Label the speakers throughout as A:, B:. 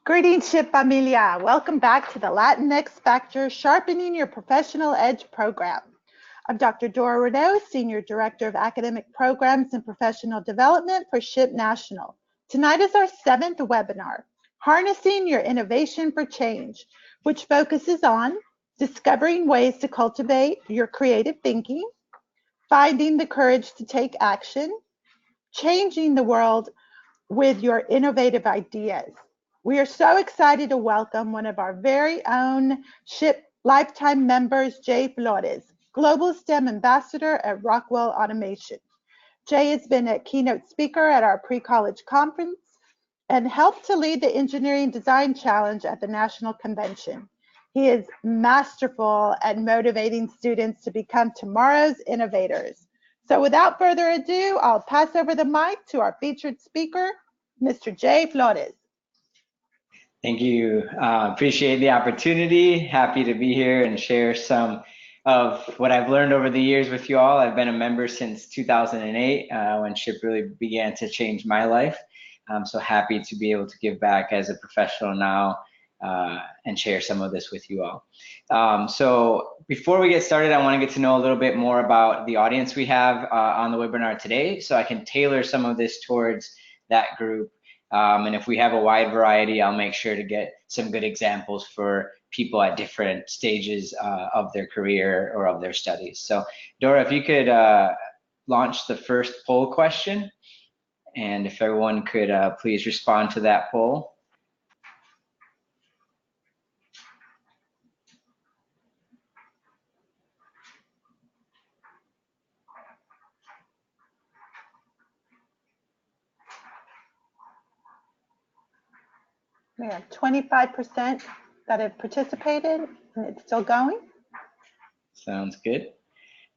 A: Greetings, Ship Familia. Welcome back to the latinXfactor Sharpening Your Professional Edge program. I'm Dr. Dora Renaud, Senior Director of Academic Programs and Professional Development for SHPE National. Tonight is our 7th webinar, Harnessing Your Innovation for Change, which focuses on discovering ways to cultivate your creative thinking, finding the courage to take action, changing the world with your innovative ideas. We are so excited to welcome one of our very own SHPE lifetime members, Jay Flores, Global STEM Ambassador at Rockwell Automation. Jay has been a keynote speaker at our pre-college conference and helped to lead the Engineering Design Challenge at the National Convention. He is masterful at motivating students to become tomorrow's innovators. So without further ado, I'll pass over the mic to our featured speaker, Mr. Jay Flores.
B: Thank you. Appreciate the opportunity. Happy to be here and share some of what I've learned over the years with you all. I've been a member since 2008 when SHPE really began to change my life. I'm so happy to be able to give back as a professional now and share some of this with you all. So before we get started, I want to get to know a little bit more about the audience we have on the webinar today, so I can tailor some of this towards that group. And if we have a wide variety, I'll make sure to get some good examples for people at different stages of their career or of their studies. So Dora, if you could launch the first poll question, and if everyone could please respond to that poll.
A: We have 25% that have participated, and it's still going.
B: Sounds good.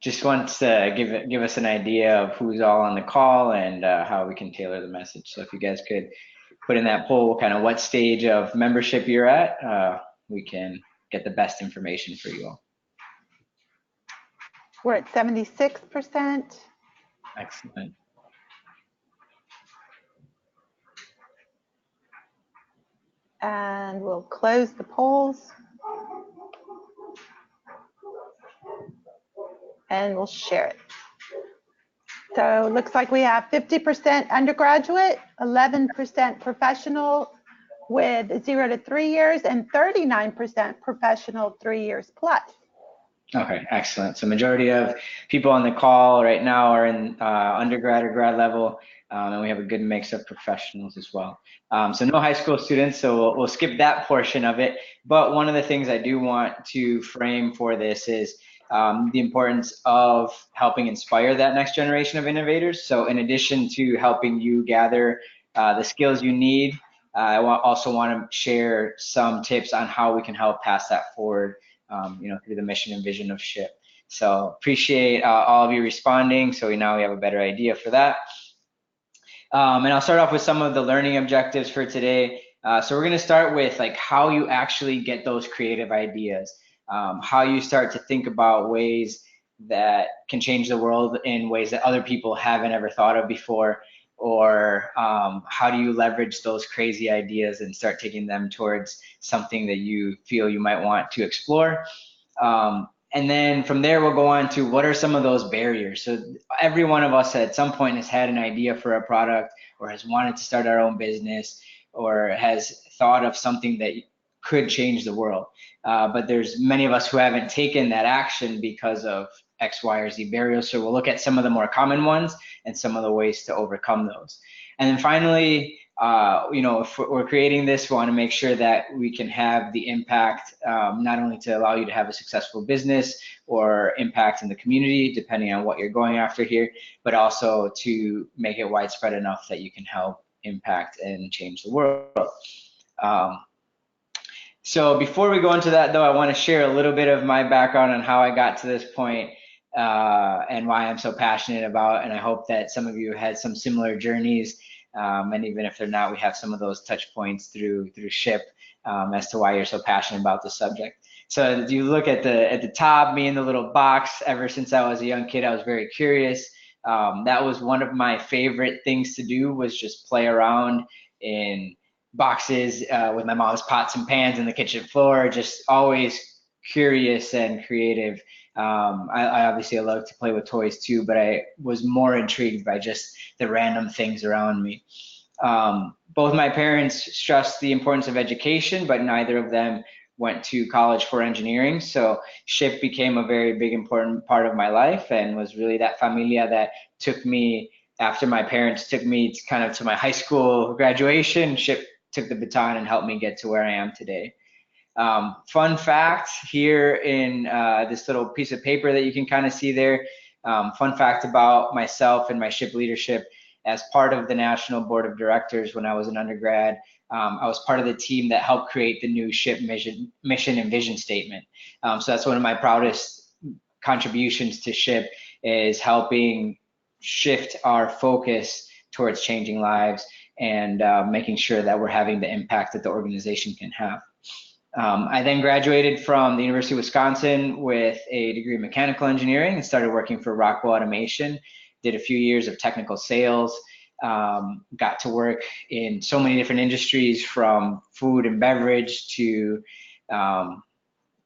B: Just want to give us an idea of who's all on the call and how we can tailor the message. So if you guys could put in that poll kind of what stage of membership you're at, we can get the best information for you all.
A: We're at 76%.
B: Excellent.
A: And we'll close the polls. And we'll share it. So it looks like we have 50% undergraduate, 11% professional with 0 to 3 years, and 39% professional 3 years plus. Okay,
B: excellent. So majority of people on the call right now are in undergrad or grad level, and we have a good mix of professionals as well. So no high school students, so we'll skip that portion of it. But one of the things I do want to frame for this is the importance of helping inspire that next generation of innovators. So in addition to helping you gather the skills you need, I also want to share some tips on how we can help pass that forward, through the mission and vision of SHPE. So appreciate all of you responding. So now we have a better idea for that. And I'll start off with some of the learning objectives for today. So we're going to start with like how you actually get those creative ideas. How you start to think about ways that can change the world in ways that other people haven't ever thought of before, or how do you leverage those crazy ideas and start taking them towards something that you feel you might want to explore. And then from there, we'll go on to what are some of those barriers. So every one of us at some point has had an idea for a product or has wanted to start our own business or has thought of something that could change the world. But there's many of us who haven't taken that action because of X, Y, or Z barriers. So we'll look at some of the more common ones and some of the ways to overcome those. And then finally, if we're creating this, we want to make sure that we can have the impact, not only to allow you to have a successful business or impact in the community, depending on what you're going after here, but also to make it widespread enough that you can help impact and change the world. So before we go into that, though, I want to share a little bit of my background on how I got to this point and why I'm so passionate about, and I hope that some of you had some similar journeys, and even if they're not, we have some of those touch points through SHPE as to why you're so passionate about the subject. So if you look at the top, me in the little box, ever since I was a young kid, I was very curious. That was one of my favorite things to do, was just play around in boxes with my mom's pots and pans in the kitchen floor, just always curious and creative. I obviously love to play with toys too, but I was more intrigued by just the random things around me. Both my parents stressed the importance of education, but neither of them went to college for engineering. So SHIP became a very big, important part of my life and was really that familia that took me after my parents took me to kind of to my high school graduation. SHIP took the baton and helped me get to where I am today. Fun fact here in this little piece of paper that you can kind of see there. Fun fact about myself and my SHIP leadership. As part of the National Board of Directors when I was an undergrad, I was part of the team that helped create the new SHIP mission and vision statement. So that's one of my proudest contributions to SHIP is helping shift our focus towards changing lives and making sure that we're having the impact that the organization can have. I then graduated from the University of Wisconsin with a degree in mechanical engineering and started working for Rockwell Automation. Did a few years of technical sales, got to work in so many different industries from food and beverage to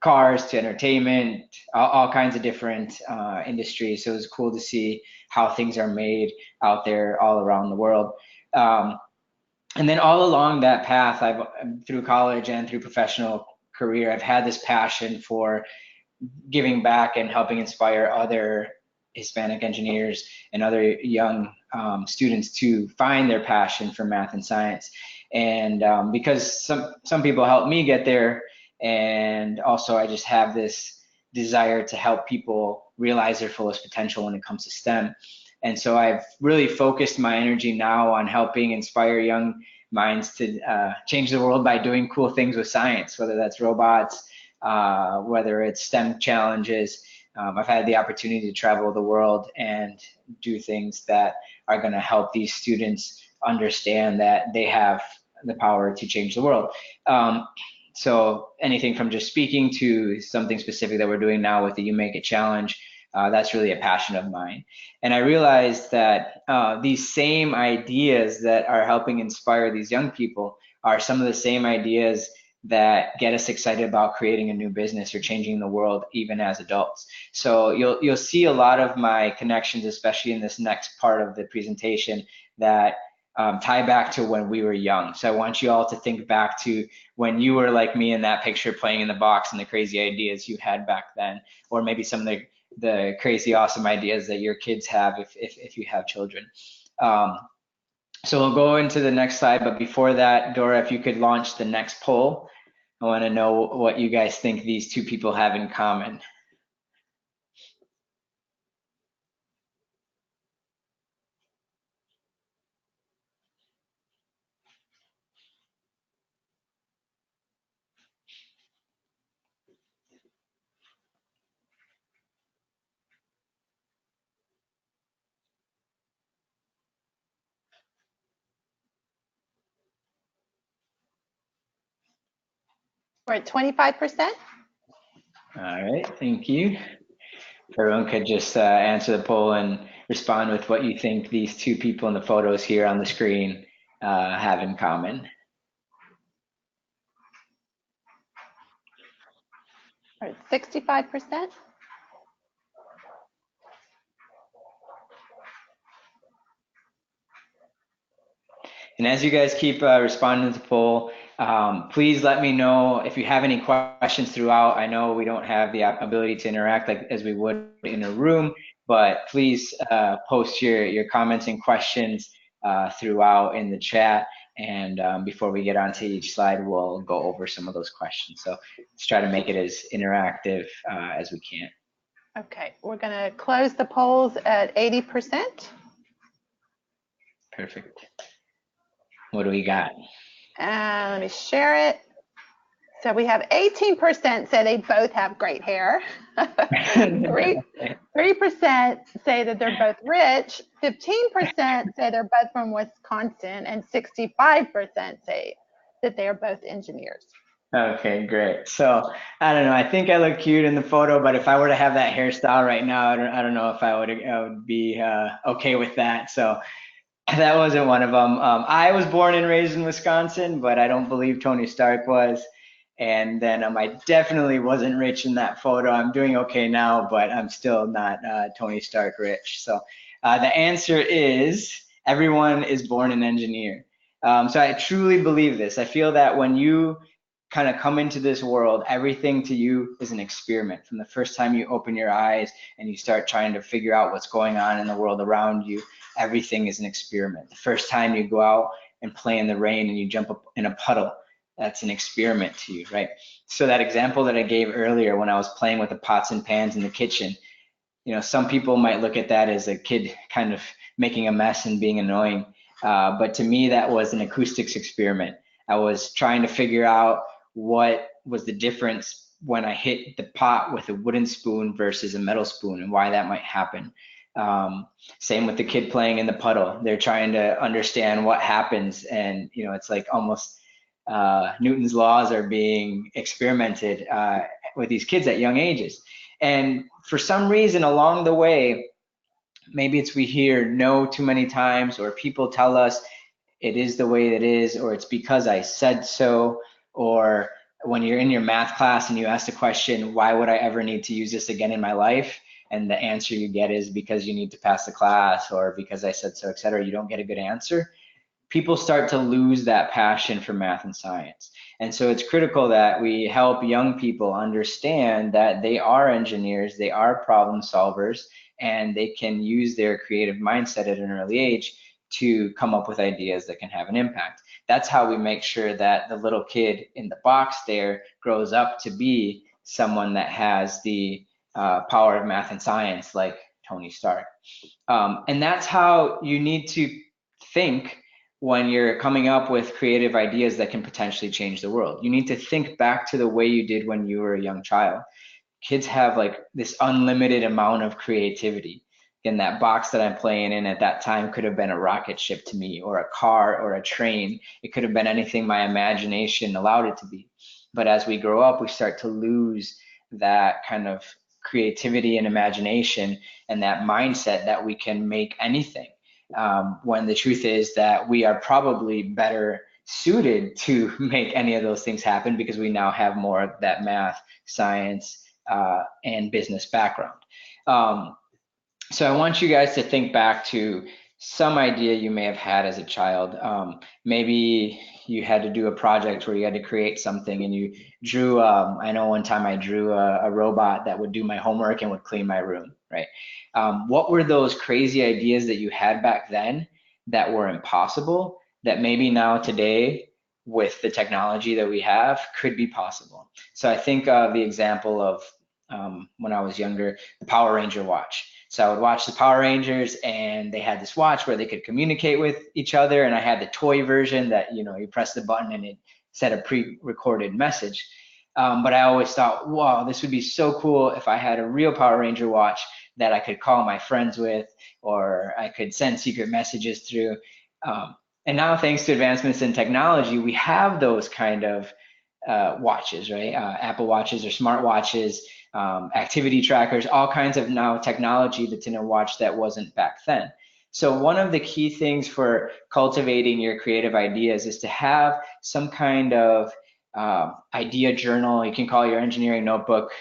B: cars to entertainment, all kinds of different industries. So it was cool to see how things are made out there all around the world. And then all along that path, through college and through professional career, I've had this passion for giving back and helping inspire other Hispanic engineers and other young students to find their passion for math and science. And because some people helped me get there, and also I just have this desire to help people realize their fullest potential when it comes to STEM. And so I've really focused my energy now on helping inspire young minds to change the world by doing cool things with science, whether that's robots, whether it's STEM challenges. I've had the opportunity to travel the world and do things that are going to help these students understand that they have the power to change the world. So anything from just speaking to something specific that we're doing now with the You Make It Challenge, that's really a passion of mine. And I realized that these same ideas that are helping inspire these young people are some of the same ideas that get us excited about creating a new business or changing the world even as adults. So you'll see a lot of my connections, especially in this next part of the presentation, that tie back to when we were young. So I want you all to think back to when you were like me in that picture playing in the box and the crazy ideas you had back then, or maybe some of the crazy awesome ideas that your kids have if you have children. So we'll go into the next slide, but before that, Dora, if you could launch the next poll. I want to know what you guys think these two people have in common.
A: We're at 25%.
B: All right, thank you. Everyone could just answer the poll and respond with what you think these two people in the photos here on the screen have in common.
A: We're at 65%.
B: And as you guys keep responding to the poll, please let me know if you have any questions throughout. I know we don't have the ability to interact like as we would in a room, but please post your comments and questions throughout in the chat. And before we get onto each slide, we'll go over some of those questions. So let's try to make it as interactive as we can.
A: Okay, we're going to close the polls at 80%.
B: Perfect. What do we got?
A: Let me share it. So we have 18% say they both have great hair. 3% say that they're both rich. 15% say they're both from Wisconsin, and 65% say that they are both engineers.
B: Okay, great. So I don't know. I think I look cute in the photo, but if I were to have that hairstyle right now, I don't know if I would be okay with that. So That wasn't one of them. I was born and raised in Wisconsin, but I don't believe Tony Stark was. And then I definitely wasn't rich in that photo. I'm doing okay now, but I'm still not Tony Stark rich. So the answer is everyone is born an engineer. So I truly believe this. I feel that when you kind of come into this world, everything to you is an experiment. From the first time you open your eyes and you start trying to figure out what's going on in the world around you, everything is an experiment. The first time you go out and play in the rain and you jump up in a puddle, that's an experiment to you, right? So that example that I gave earlier when I was playing with the pots and pans in the kitchen, some people might look at that as a kid kind of making a mess and being annoying. But to me, that was an acoustics experiment. I was trying to figure out what was the difference when I hit the pot with a wooden spoon versus a metal spoon and why that might happen. Same with the kid playing in the puddle. They're trying to understand what happens, and it's like almost Newton's laws are being experimented with these kids at young ages. And for some reason along the way, maybe it's we hear no too many times, or people tell us it is the way it is, or it's because I said so, or when you're in your math class and you ask the question, why would I ever need to use this again in my life? And the answer you get is because you need to pass the class, or because I said so, et cetera. You don't get a good answer. People start to lose that passion for math and science. And so it's critical that we help young people understand that they are engineers, they are problem solvers, and they can use their creative mindset at an early age to come up with ideas that can have an impact. That's how we make sure that the little kid in the box there grows up to be someone that has the power of math and science like Tony Stark. And that's how you need to think when you're coming up with creative ideas that can potentially change the world. You need to think back to the way you did when you were a young child. Kids have like this unlimited amount of creativity. In that box that I'm playing in at that time could have been a rocket ship to me, or a car, or a train. It could have been anything my imagination allowed it to be. But as we grow up, we start to lose that kind of creativity and imagination and that mindset that we can make anything. When the truth is that we are probably better suited to make any of those things happen because we now have more of that math, science, and business background. So I want you guys to think back to some idea you may have had as a child. Maybe you had to do a project where you had to create something and you drew, I know one time I drew a robot that would do my homework and would clean my room, right? What were those crazy ideas that you had back then that were impossible that maybe now today with the technology that we have could be possible? So I think of the example of when I was younger, the Power Ranger watch. So I would watch the Power Rangers and they had this watch where they could communicate with each other. And I had the toy version that, you press the button and it said a pre-recorded message. But I always thought, wow, this would be so cool if I had a real Power Ranger watch that I could call my friends with, or I could send secret messages through. And now, thanks to advancements in technology, we have those kind of watches, right? Apple watches or smart watches, activity trackers, all kinds of now technology that's in a watch that wasn't back then. So one of the key things for cultivating your creative ideas is to have some kind of idea journal. You can call it your engineering notebook,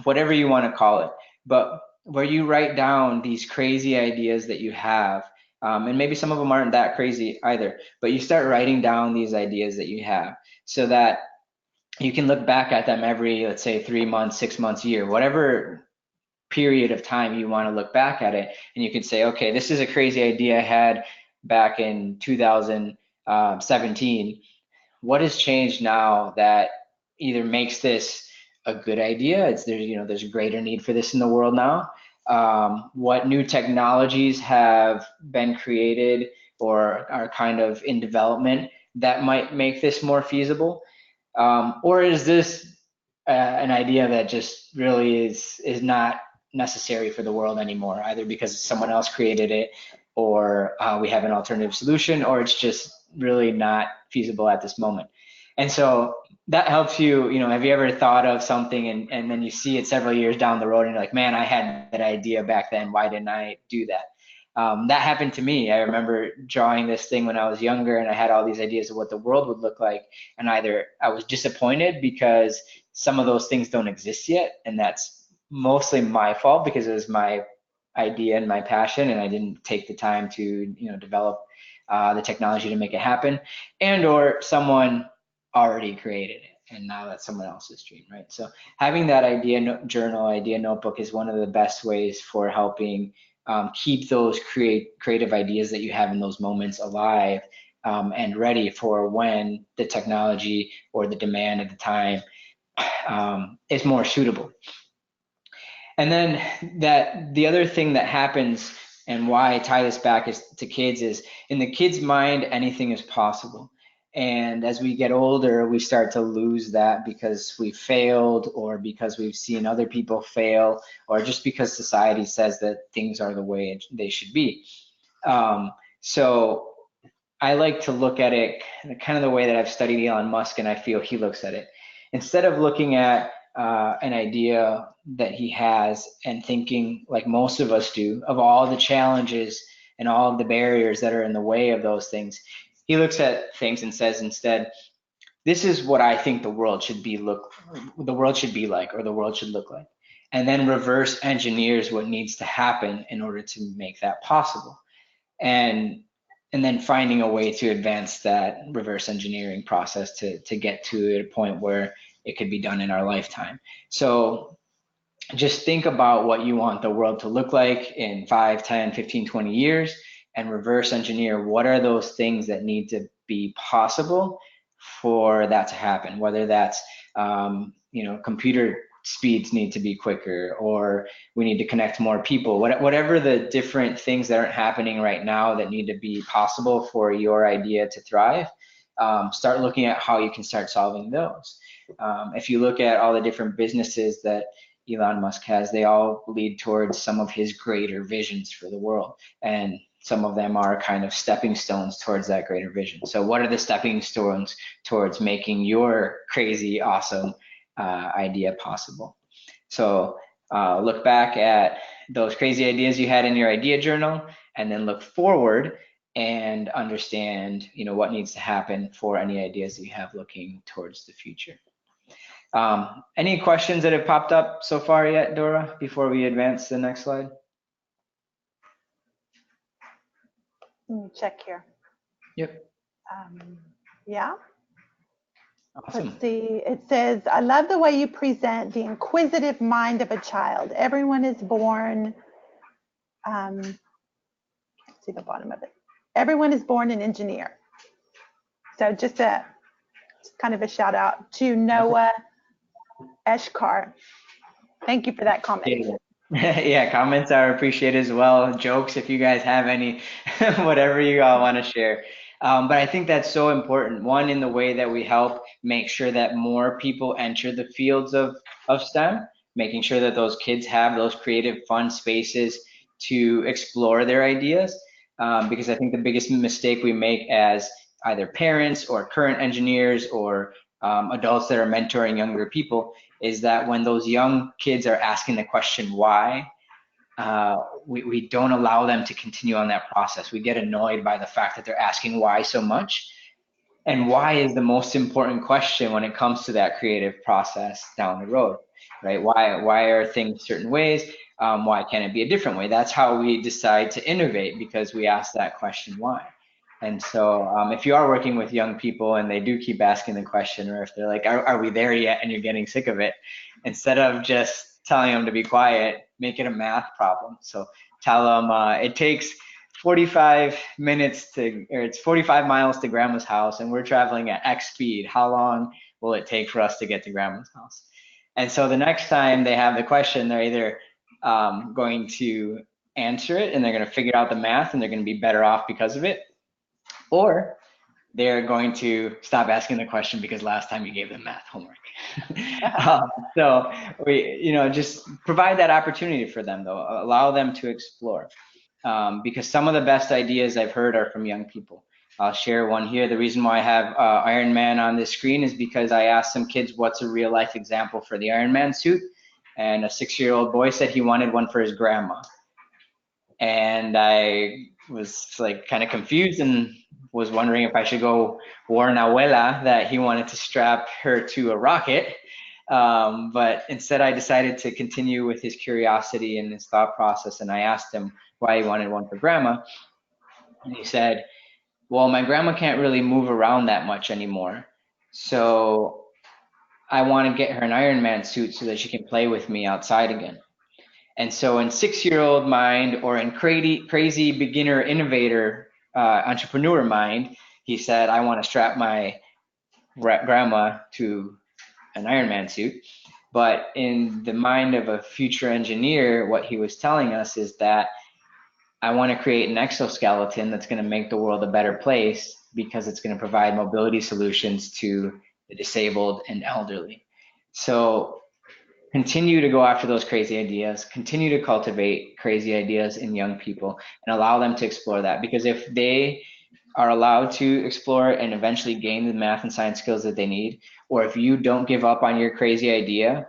B: whatever you want to call it, but where you write down these crazy ideas that you have. And maybe some of them aren't that crazy either, but you start writing down these ideas that you have so that you can look back at them every, let's say, 3 months, 6 months, year, whatever period of time you want to look back at it. And you can say, okay, this is a crazy idea I had back in 2017. What has changed now that either makes this a good idea? There's a greater need for this in the world now. What new technologies have been created or are kind of in development that might make this more feasible? Or is this an idea that just really is not necessary for the world anymore, either because someone else created it, or we have an alternative solution, or it's just really not feasible at this moment? And so that helps you, have you ever thought of something and then you see it several years down the road and you're like, man, I had that idea back then, why didn't I do that? That happened to me. I remember drawing this thing when I was younger, and I had all these ideas of what the world would look like, and either I was disappointed because some of those things don't exist yet, and that's mostly my fault because it was my idea and my passion, and I didn't take the time to, you know, develop the technology to make it happen, and or someone already created it and now that's someone else's dream, right? So having that idea journal, idea notebook is one of the best ways for helping keep those creative ideas that you have in those moments alive, and ready for when the technology or the demand at the time is more suitable. And then the other thing that happens, and why I tie this back to kids, is in the kid's mind, anything is possible. And as we get older, we start to lose that because we failed, or because we've seen other people fail, or just because society says that things are the way they should be. So I like to look at it kind of the way that I've studied Elon Musk, and I feel he looks at it. Instead of looking at an idea that he has and thinking like most of us do of all the challenges and all of the barriers that are in the way of those things, he looks at things and says instead, this is what I think the world should be like, or the world should look like, and then reverse engineers what needs to happen in order to make that possible. And then finding a way to advance that reverse engineering process to get to a point where it could be done in our lifetime. So just think about what you want the world to look like in 5, 10, 15, 20 years, and reverse engineer what are those things that need to be possible for that to happen, whether that's computer speeds need to be quicker, or we need to connect more people, whatever the different things that aren't happening right now that need to be possible for your idea to thrive. Start looking at how you can start solving those. If you look at all the different businesses that Elon Musk has, they all lead towards some of his greater visions for the world, and some of them are kind of stepping stones towards that greater vision. So what are the stepping stones towards making your crazy, awesome idea possible? So look back at those crazy ideas you had in your idea journal, and then look forward and understand, what needs to happen for any ideas that you have looking towards the future. Any questions that have popped up so far yet, Dora, before we advance to the next slide?
A: Check here.
B: Yep.
A: Yeah.
B: Awesome.
A: Let's see. It says, I love the way you present the inquisitive mind of a child. Everyone is born, can't see the bottom of it. Everyone is born an engineer. So just kind of a shout out to Noah Eshkar. Thank you for that comment.
B: Yeah, comments are appreciated as well. Jokes, if you guys have any, whatever you all want to share. But I think that's so important. One, in the way that we help make sure that more people enter the fields of STEM, making sure that those kids have those creative, fun spaces to explore their ideas. Because I think the biggest mistake we make as either parents or current engineers or adults that are mentoring younger people is that when those young kids are asking the question why, we don't allow them to continue on that process. We get annoyed by the fact that they're asking why so much. And why is the most important question when it comes to that creative process down the road, right? Why are things certain ways? Why can't it be a different way? That's how we decide to innovate, because we ask that question why. And so if you are working with young people and they do keep asking the question, or if they're like, are we there yet? And you're getting sick of it, instead of just telling them to be quiet, make it a math problem. So tell them it takes 45 miles to grandma's house, and we're traveling at X speed. How long will it take for us to get to grandma's house? And so the next time they have the question, they're either going to answer it and they're going to figure out the math and they're going to be better off because of it, or they're going to stop asking the question because last time you gave them math homework. So we, just provide that opportunity for them, though. Allow them to explore, because some of the best ideas I've heard are from young people. I'll share one here. The reason why I have Iron Man on this screen is because I asked some kids what's a real life example for the Iron Man suit, and a 6-year-old boy said he wanted one for his grandma. And I was like kind of confused and was wondering if I should go warn Abuela that he wanted to strap her to a rocket. But instead, I decided to continue with his curiosity and his thought process. And I asked him why he wanted one for grandma. And he said, well, my grandma can't really move around that much anymore. So I want to get her an Iron Man suit so that she can play with me outside again. And so in 6-year-old mind or in crazy beginner innovator entrepreneur mind, he said, I want to strap my grandma to an Iron Man suit. But in the mind of a future engineer, what he was telling us is that I want to create an exoskeleton that's going to make the world a better place because it's going to provide mobility solutions to the disabled and elderly. So continue to go after those crazy ideas, continue to cultivate crazy ideas in young people and allow them to explore that. Because if they are allowed to explore and eventually gain the math and science skills that they need, or if you don't give up on your crazy idea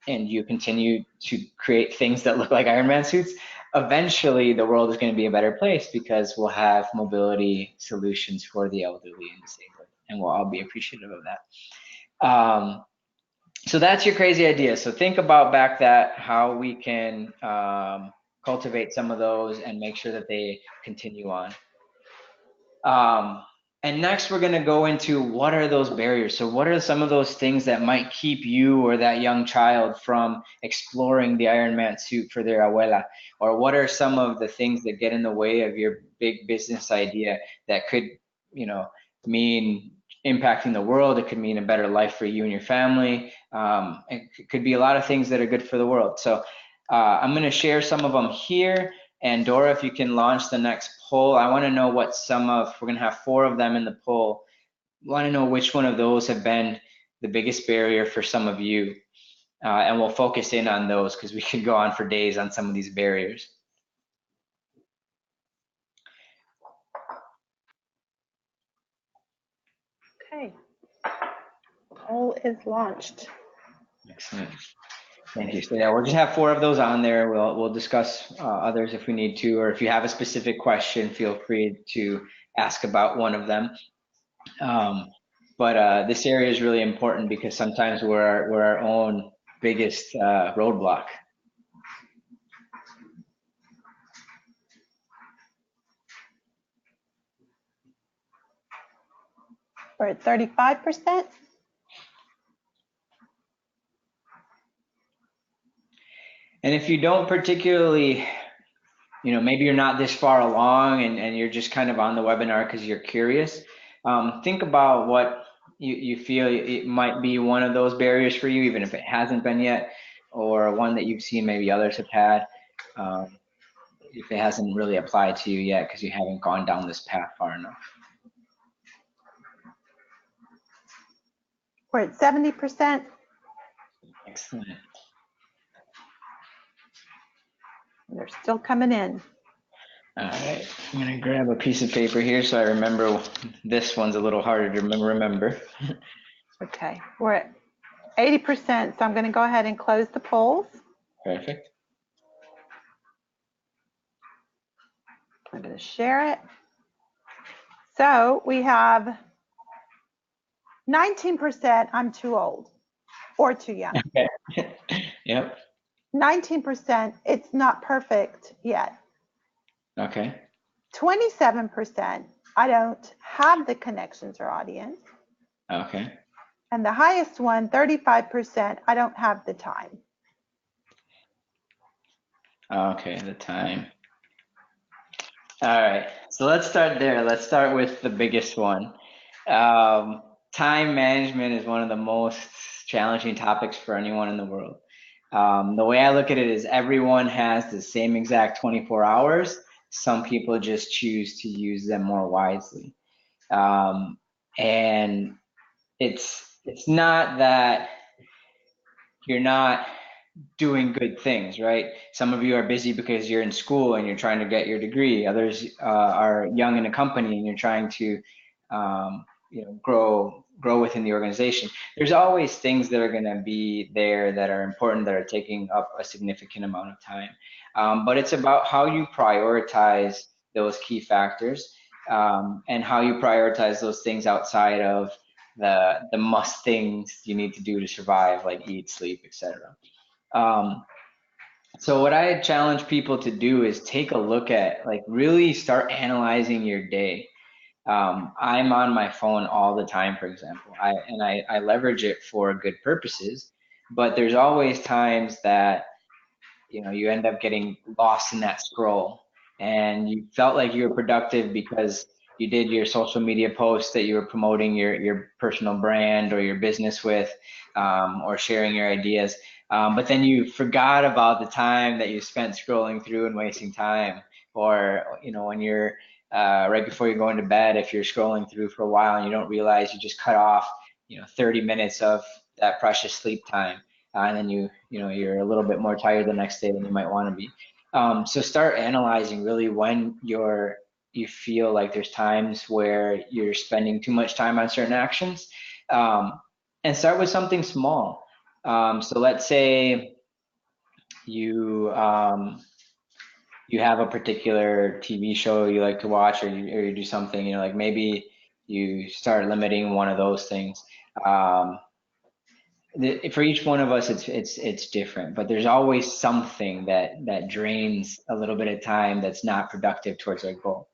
B: and you continue to create things that look like Iron Man suits, eventually the world is going to be a better place because we'll have mobility solutions for the elderly and disabled, and we'll all be appreciative of that. So that's your crazy idea. So think about back that, how we can cultivate some of those and make sure that they continue on. And next we're gonna go into what are those barriers? So what are some of those things that might keep you or that young child from exploring the Iron Man suit for their abuela? Or what are some of the things that get in the way of your big business idea that could, you know, mean impacting the world? It could mean a better life for you and your family. It could be a lot of things that are good for the world. So I'm gonna share some of them here. And Dora, if you can launch the next poll, I want to know what some of, we're going to have 4 of them in the poll. I want to know which one of those have been the biggest barrier for some of you. And we'll focus in on those because we could go on for days on some of these barriers.
A: Okay. Poll is launched.
B: Excellent. Thank you. So yeah, we'll just have 4 of those on there. We'll discuss others if we need to, or if you have a specific question, feel free to ask about one of them. But this area is really important because sometimes we're our own biggest roadblock.
A: We're at 35%.
B: And if you don't particularly, maybe you're not this far along and you're just kind of on the webinar because you're curious, think about what you feel it might be one of those barriers for you, even if it hasn't been yet, or one that you've seen maybe others have had, if it hasn't really applied to you yet because you haven't gone down this path far enough.
A: We're at 70%.
B: Excellent.
A: They're still coming in.
B: All right, I'm gonna grab a piece of paper here so I remember. This one's a little harder to remember.
A: Okay, we're at 80%, so I'm going to go ahead and close the polls.
B: Perfect.
A: I'm going to share it. So we have 19%, I'm too old or too young.
B: Okay. Yep.
A: 19%, it's not perfect yet.
B: Okay.
A: 27%, I don't have the connections or audience.
B: Okay.
A: And the highest one, 35%, I don't have the time.
B: Okay, the time. All right, so let's start there. Let's start with the biggest one. Time management is one of the most challenging topics for anyone in the world. The way I look at it is everyone has the same exact 24 hours. Some people just choose to use them more wisely. And it's not that you're not doing good things, right? Some of you are busy because you're in school and you're trying to get your degree. Others are young in a company and you're trying to, grow within the organization. There's always things that are going to be there that are important, that are taking up a significant amount of time. But it's about how you prioritize those key factors, and how you prioritize those things outside of the must things you need to do to survive, like eat, sleep, etc. So what I challenge people to do is take a look at, like, really start analyzing your day. I'm on my phone all the time, for example. I leverage it for good purposes, but there's always times that you end up getting lost in that scroll, and you felt like you were productive because you did your social media posts that you were promoting your personal brand or your business with, or sharing your ideas. But then you forgot about the time that you spent scrolling through and wasting time, or when you're right before you're going to bed, if you're scrolling through for a while and you don't realize you just cut off 30 minutes of that precious sleep time, and then you're a little bit more tired the next day than you might want to be. So start analyzing really when you feel like there's times where you're spending too much time on certain actions, and start with something small. So let's say you you have a particular TV show you like to watch, or you do something, like maybe you start limiting one of those things. For each one of us, it's different, but there's always something that drains a little bit of time that's not productive towards our goal.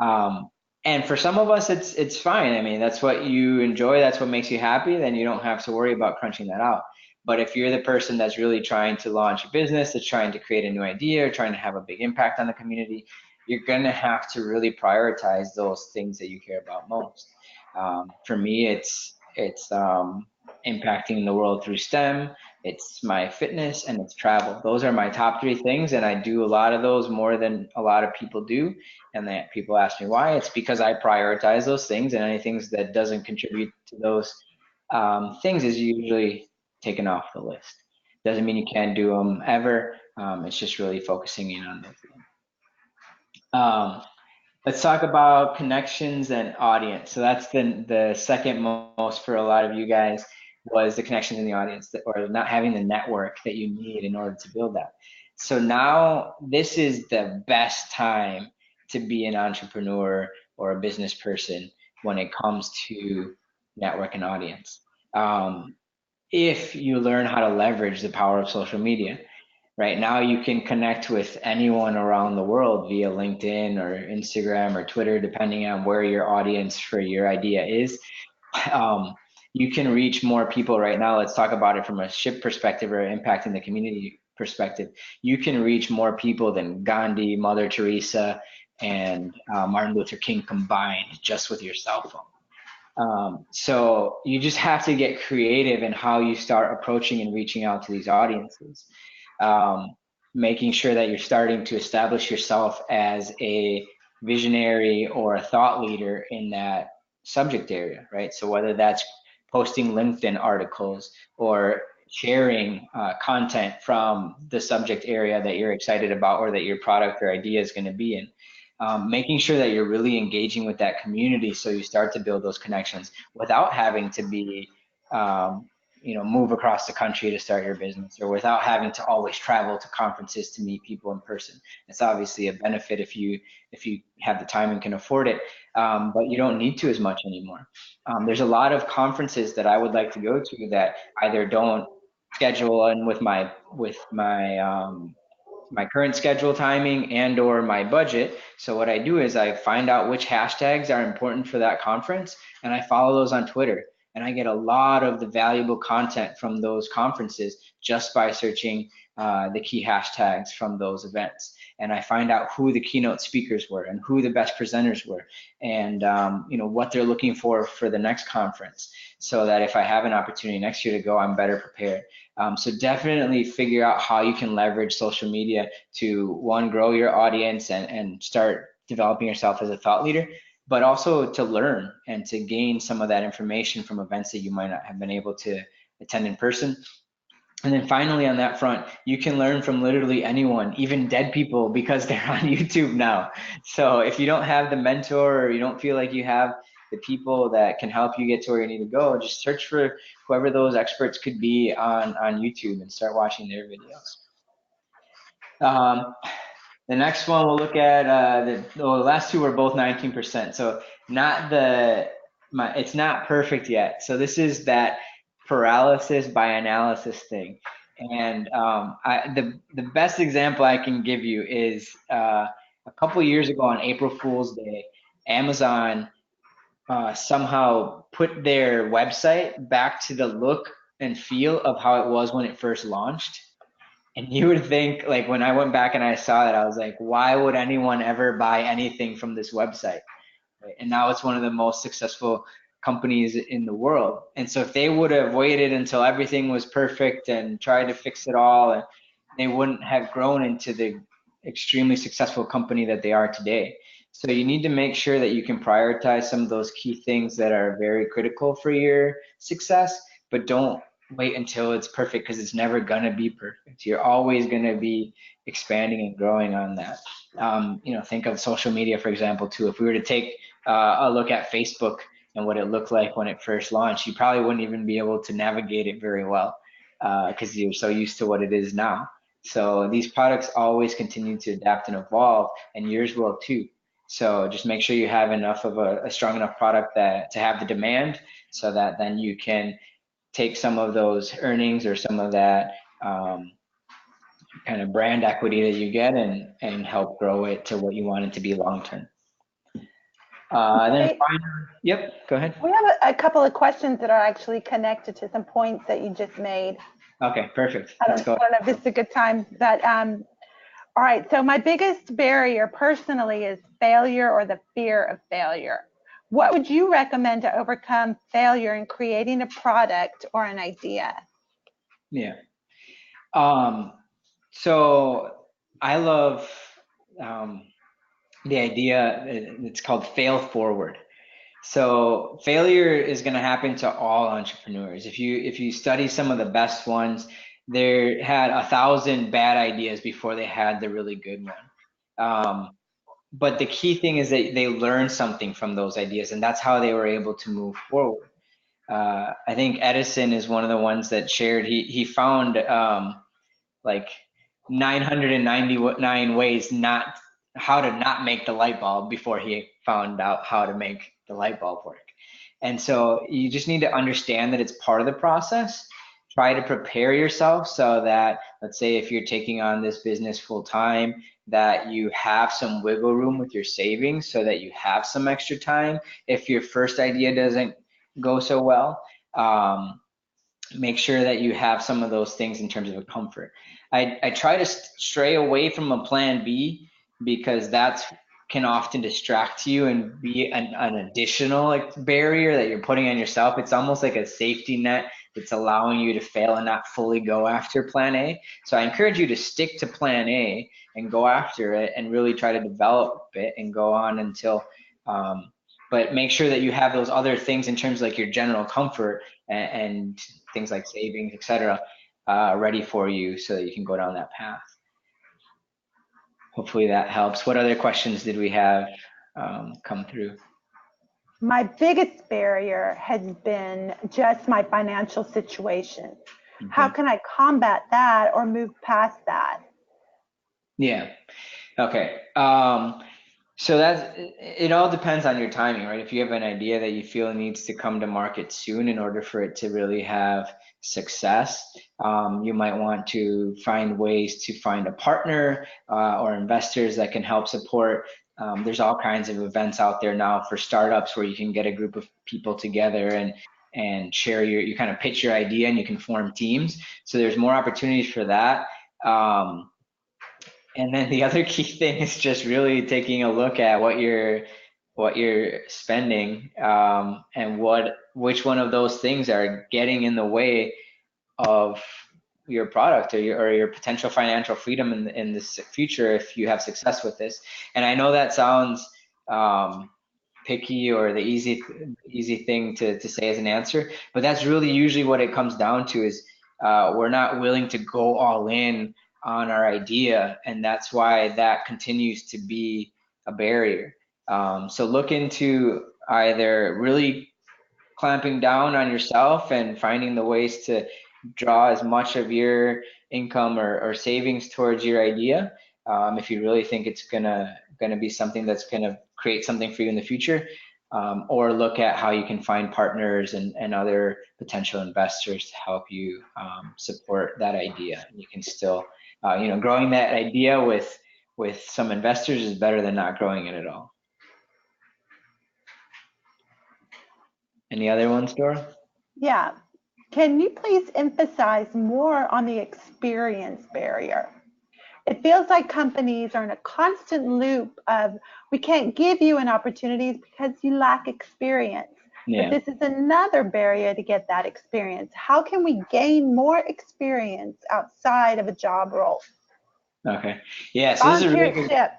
B: Um, and for some of us, it's fine. I mean, that's what you enjoy, that's what makes you happy, then you don't have to worry about crunching that out. But if you're the person that's really trying to launch a business, that's trying to create a new idea, or trying to have a big impact on the community, you're gonna have to really prioritize those things that you care about most. For me, it's impacting the world through STEM, it's my fitness, and it's travel. Those are my top three things, and I do a lot of those more than a lot of people do. And that people ask me why. It's because I prioritize those things, and anything that doesn't contribute to those things is usually taken off the list. Doesn't mean you can't do them ever. It's just really focusing in on those things. Let's talk about connections and audience. So that's the second most for a lot of you guys, was the connections in the audience, or not having the network that you need in order to build that. So now this is the best time to be an entrepreneur or a business person when it comes to network and audience. If you learn how to leverage the power of social media. Right now, you can connect with anyone around the world via LinkedIn or Instagram or Twitter, depending on where your audience for your idea is. You can reach more people right now. Let's talk about it from a SHPE perspective, or impacting the community perspective. You can reach more people than Gandhi, Mother Teresa, and Martin Luther King combined, just with your cell phone. So you just have to get creative in how you start approaching and reaching out to these audiences. Making sure that you're starting to establish yourself as a visionary or a thought leader in that subject area, right? So whether that's posting LinkedIn articles or sharing content from the subject area that you're excited about, or that your product or idea is going to be in. Making sure that you're really engaging with that community, so you start to build those connections without having to be move across the country to start your business, or without having to always travel to conferences to meet people in person. It's obviously a benefit if you have the time and can afford it, but you don't need to as much anymore. There's a lot of conferences that I would like to go to that either don't schedule in with my my current schedule timing and or my budget. So what I do is I find out which hashtags are important for that conference, and I follow those on Twitter. And I get a lot of the valuable content from those conferences just by searching the key hashtags from those events. And I find out who the keynote speakers were, and who the best presenters were, and what they're looking for the next conference, so that if I have an opportunity next year to go, I'm better prepared. So definitely figure out how you can leverage social media to, one, grow your audience and start developing yourself as a thought leader, but also to learn and to gain some of that information from events that you might not have been able to attend in person. And then finally, on that front, you can learn from literally anyone, even dead people, because they're on YouTube now. So if you don't have the mentor, or you don't feel like you have the people that can help you get to where you need to go, just search for whoever those experts could be on YouTube and start watching their videos. The next one we'll look at, the last two were both 19%. So it's not perfect yet. So this is that paralysis by analysis thing. And the best example I can give you is a couple years ago on April Fool's Day, Amazon somehow put their website back to the look and feel of how it was when it first launched. And you would think, like, when I went back and I saw that, I was like, why would anyone ever buy anything from this website? Right? And now it's one of the most successful companies in the world. And so if they would have waited until everything was perfect and tried to fix it all, and they wouldn't have grown into the extremely successful company that they are today. So you need to make sure that you can prioritize some of those key things that are very critical for your success, but don't wait until it's perfect, because it's never gonna be perfect. You're always gonna be expanding and growing on that. Think of social media, for example, too. If we were to take a look at Facebook and what it looked like when it first launched, you probably wouldn't even be able to navigate it very well because you're so used to what it is now. So these products always continue to adapt and evolve, and yours will too. So just make sure you have enough of a strong enough product to have the demand, so that then you can take some of those earnings or some of that kind of brand equity that you get and help grow it to what you want it to be long term. Then finally, yep, go ahead.
A: We have a couple of questions that are actually connected to some points that you just made.
B: Okay, perfect.
A: I don't know if this is a good time, but all right. So my biggest barrier personally is failure or the fear of failure. What would you recommend to overcome failure in creating a product or an idea?
B: Yeah. So I love the idea, it's called fail forward. So failure is going to happen to all entrepreneurs. If you study some of the best ones, they had 1,000 bad ideas before they had the really good one. But the key thing is that they learned something from those ideas, and that's how they were able to move forward. I think Edison is one of the ones that shared, he found like 999 ways how to not make the light bulb before he found out how to make the light bulb work. And so you just need to understand that it's part of the process. Try to prepare yourself so that, let's say if you're taking on this business full time, that you have some wiggle room with your savings so that you have some extra time if your first idea doesn't go so well. Make sure that you have some of those things in terms of a comfort. I try to stray away from a plan B, because that can often distract you and be an additional barrier that you're putting on yourself. It's almost like a safety net that's allowing you to fail and not fully go after plan A. So I encourage you to stick to plan A and go after it and really try to develop it and go on until, but make sure that you have those other things in terms of like your general comfort and things like savings, etc., ready for you so that you can go down that path. Hopefully that helps. What other questions did we have come through?
A: My biggest barrier has been just my financial situation. Mm-hmm. How can I combat that or move past that?
B: Yeah. Okay. So it all depends on your timing, right? If you have an idea that you feel needs to come to market soon in order for it to really have success, you might want to find ways to find a partner or investors that can help support. There's all kinds of events out there now for startups where you can get a group of people together and share you kind of pitch your idea and you can form teams. So there's more opportunities for that. And then the other key thing is just really taking a look at what you're spending and which one of those things are getting in the way of your product or your potential financial freedom in this future if you have success with this. And I know that sounds picky or the easy thing to say as an answer, but that's really usually what it comes down to is we're not willing to go all in on our idea, and that's why that continues to be a barrier. So look into either really clamping down on yourself and finding the ways to draw as much of your income or savings towards your idea, if you really think it's gonna be something that's gonna create something for you in the future, or look at how you can find partners and other potential investors to help you support that idea. And you can still, growing that idea with some investors is better than not growing it at all. Any other ones, Dora?
A: Yeah. Can you please emphasize more on the experience barrier? It feels like companies are in a constant loop of, we can't give you an opportunity because you lack experience.
B: Yeah.
A: But this is another barrier to get that experience. How can we gain more experience outside of a job role?
B: Okay. Yeah, so this is a really good.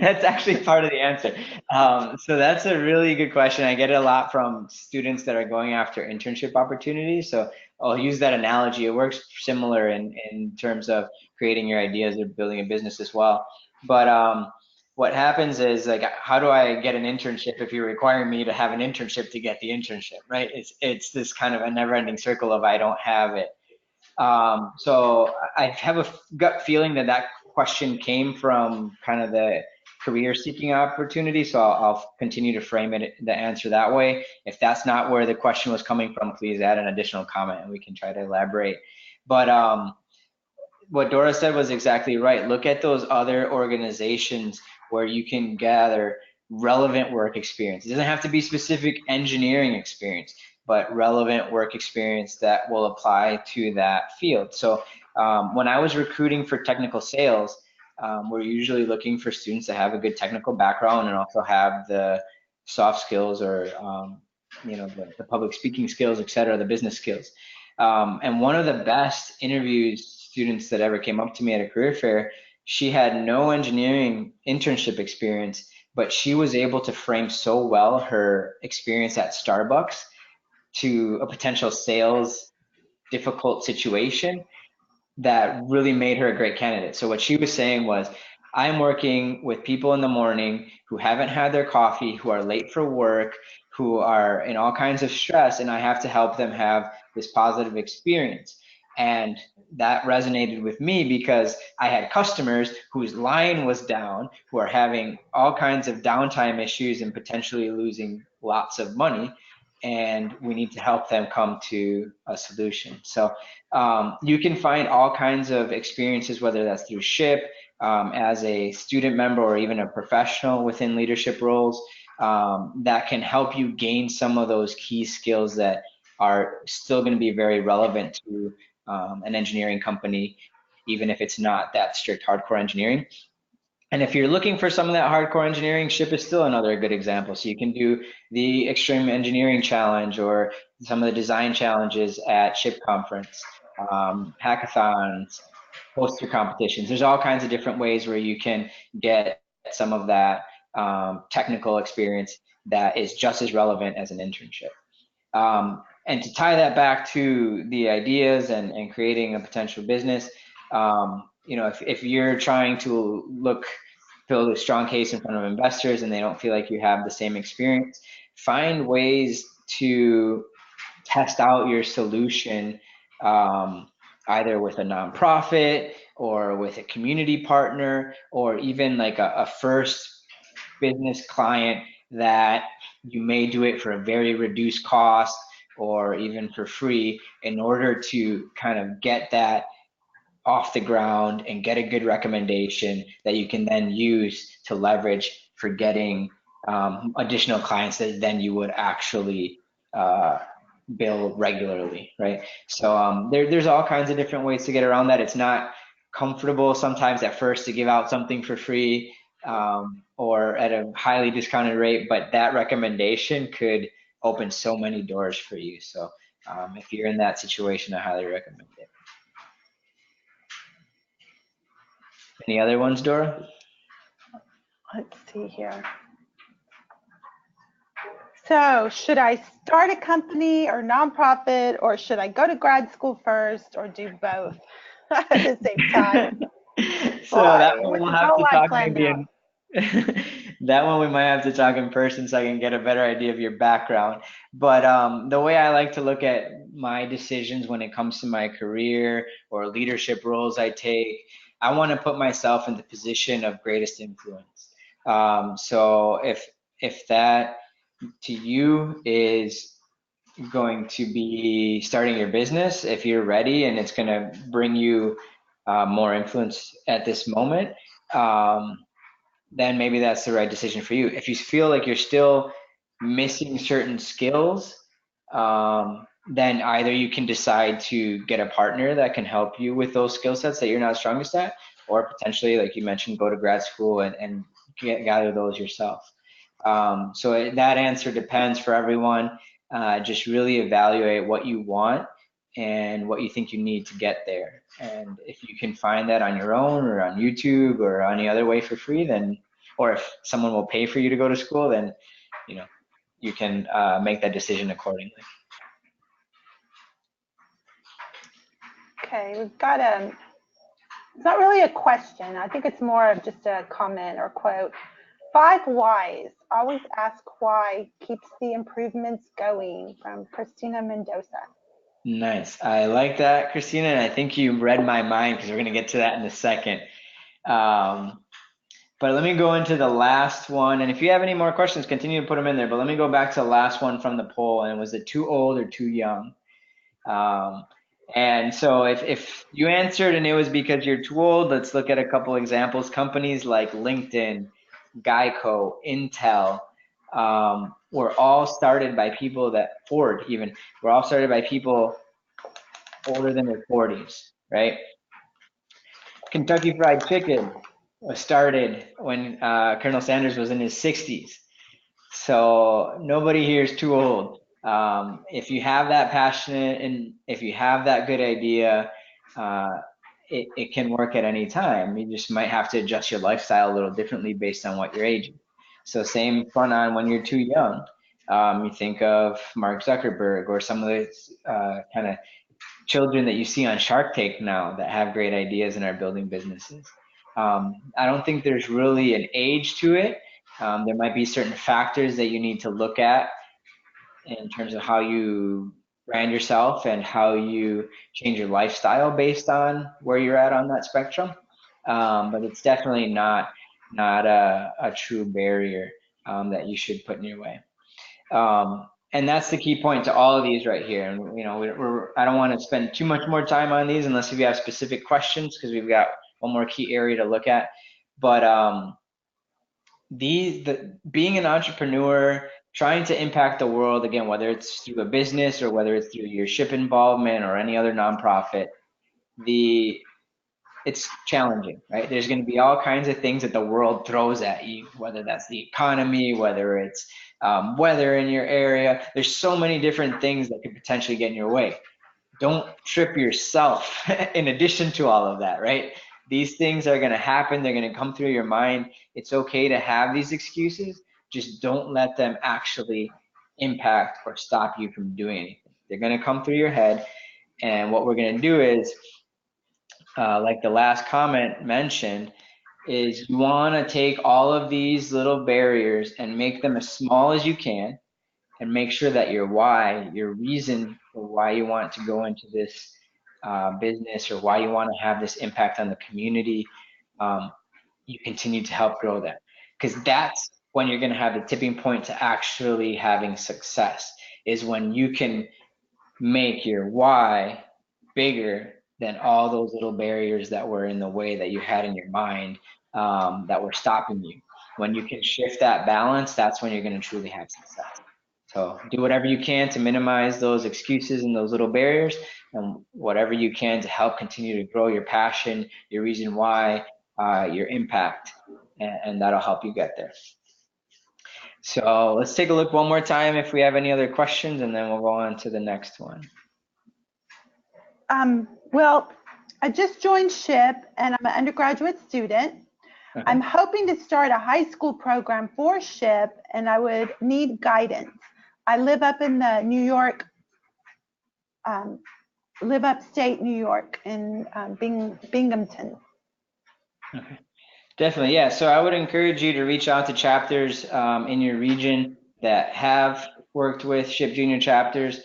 B: That's actually part of the answer. So that's a really good question. I get it a lot from students that are going after internship opportunities. So I'll use that analogy. It works similar in terms of creating your ideas or building a business as well. But what happens is, like, how do I get an internship if you're requiring me to have an internship to get the internship, right? It's this kind of a never-ending circle of I don't have it. So I have a gut feeling that that question came from kind of the career seeking opportunity. So I'll continue to frame it, the answer that way. If that's not where the question was coming from, please add an additional comment and we can try to elaborate. But what Dora said was exactly right. Look at those other organizations where you can gather relevant work experience. It doesn't have to be specific engineering experience, but relevant work experience that will apply to that field. So when I was recruiting for technical sales, we're usually looking for students that have a good technical background and also have the soft skills or the public speaking skills, et cetera, the business skills. And one of the best interviews students that ever came up to me at a career fair, she had no engineering internship experience, but she was able to frame so well her experience at Starbucks to a potential sales difficult situation that really made her a great candidate. So what she was saying was, I'm working with people in the morning who haven't had their coffee, who are late for work, who are in all kinds of stress, and I have to help them have this positive experience. And that resonated with me because I had customers whose line was down, who are having all kinds of downtime issues and potentially losing lots of money. And we need to help them come to a solution. So you can find all kinds of experiences, whether that's through SHIP, as a student member, or even a professional within leadership roles, that can help you gain some of those key skills that are still going to be very relevant to an engineering company, even if it's not that strict hardcore engineering. And if you're looking for some of that hardcore engineering, SHIP is still another good example. So you can do the Extreme Engineering Challenge or some of the design challenges at SHIP conference, hackathons, poster competitions. There's all kinds of different ways where you can get some of that technical experience that is just as relevant as an internship. And to tie that back to the ideas and creating a potential business, if you're trying to build a strong case in front of investors and they don't feel like you have the same experience, find ways to test out your solution, either with a nonprofit or with a community partner, or even like a first business client that you may do it for a very reduced cost or even for free, in order to kind of get that off the ground and get a good recommendation that you can then use to leverage for getting additional clients that then you would actually bill regularly, right? So there's all kinds of different ways to get around that. It's not comfortable sometimes at first to give out something for free or at a highly discounted rate, but that recommendation could open so many doors for you. So if you're in that situation, I highly recommend it. Any other ones, Dora?
A: Let's see here. So should I start a company or nonprofit, or should I go to grad school first, or do both at the same time?
B: So that one we'll have to talk maybe That one we might have to talk in person so I can get a better idea of your background. But the way I like to look at my decisions when it comes to my career or leadership roles I take, I want to put myself in the position of greatest influence. So if that to you is going to be starting your business, if you're ready and it's going to bring you more influence at this moment, um, then maybe that's the right decision for you. If you feel like you're still missing certain skills, then either you can decide to get a partner that can help you with those skill sets that you're not strongest at, or potentially, like you mentioned, go to grad school and gather those yourself. So that answer depends for everyone. Just really evaluate what you want and what you think you need to get there. And if you can find that on your own or on YouTube or any other way for free, then, or if someone will pay for you to go to school, then, you know, you can make that decision accordingly.
A: Okay, we've got it's not really a question. I think it's more of just a comment or quote. 5 whys. Always ask why keeps the improvements going, from Christina Mendoza.
B: Nice. I like that, Christina, and I think you read my mind because we're going to get to that in a second. But let me go into the last one. And if you have any more questions, continue to put them in there. But let me go back to the last one from the poll. And was it too old or too young? And so if you answered and it was because you're too old, let's look at a couple examples. Companies like LinkedIn, Geico, Intel, were all started by people that, Ford even, were all started by people older than their 40s, right? Kentucky Fried Chicken was started when Colonel Sanders was in his 60s. So nobody here is too old. If you have that passionate and if you have that good idea, it can work at any time. You just might have to adjust your lifestyle a little differently based on what your age is. So same front on when you're too young. You think of Mark Zuckerberg or some of the kind of children that you see on Shark Tank now that have great ideas and are building businesses. I don't think there's really an age to it. There might be certain factors that you need to look at in terms of how you brand yourself and how you change your lifestyle based on where you're at on that spectrum. But it's definitely not a true barrier that you should put in your way. And that's the key point to all of these right here. And you know, I don't want to spend too much more time on these unless if you have specific questions, because we've got one more key area to look at. But being an entrepreneur, trying to impact the world, again, whether it's through a business or whether it's through your SHPE involvement or any other nonprofit, it's challenging, right? There's going to be all kinds of things that the world throws at you, whether that's the economy, whether it's weather in your area. There's so many different things that could potentially get in your way. Don't trip yourself in addition to all of that, right? These things are going to happen. They're going to come through your mind. It's okay to have these excuses. Just don't let them actually impact or stop you from doing anything. They're going to come through your head. And what we're going to do is, like the last comment mentioned, is you want to take all of these little barriers and make them as small as you can, and make sure that your why, your reason for why you want to go into this business or why you want to have this impact on the community, you continue to help grow that. Because that's when you're going to have the tipping point to actually having success, is when you can make your why bigger than all those little barriers that were in the way that you had in your mind, that were stopping you. When you can shift that balance, that's when you're going to truly have success. So do whatever you can to minimize those excuses and those little barriers, and whatever you can to help continue to grow your passion, your reason why, your impact, and that'll help you get there. So let's take a look one more time if we have any other questions, and then we'll go on to the next one.
A: Well, I just joined SHPE and I'm an undergraduate student.
B: Okay.
A: I'm hoping to start a high school program for SHPE and I would need guidance. I live up in the New York, live upstate New York in Binghamton.
B: Okay. Definitely, yeah. So I would encourage you to reach out to chapters in your region that have worked with SHIP Junior chapters.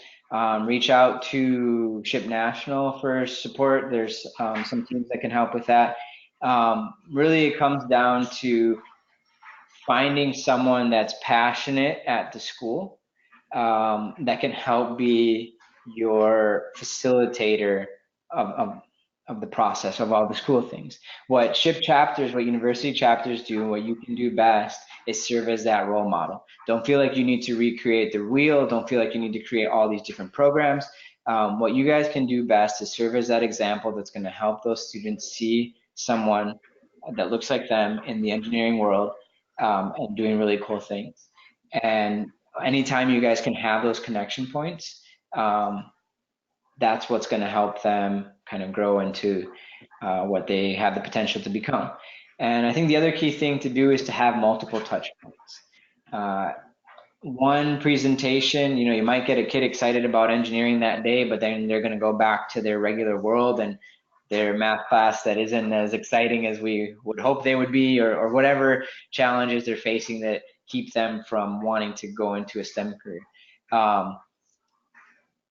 B: Reach out to SHIP National for support. There's some teams that can help with that. Really, it comes down to finding someone that's passionate at the school that can help be your facilitator of, of, of the process of all the school things. What SHIP chapters, what university chapters do, what you can do best is serve as that role model. Don't feel like you need to recreate the wheel. Don't feel like you need to create all these different programs. What you guys can do best is serve as that example that's going to help those students see someone that looks like them in the engineering world and doing really cool things. And anytime you guys can have those connection points, that's what's going to help them kind of grow into what they have the potential to become. And I think the other key thing to do is to have multiple touch points. One presentation, you might get a kid excited about engineering that day, but then they're going to go back to their regular world and their math class that isn't as exciting as we would hope they would be, or whatever challenges they're facing that keep them from wanting to go into a STEM career.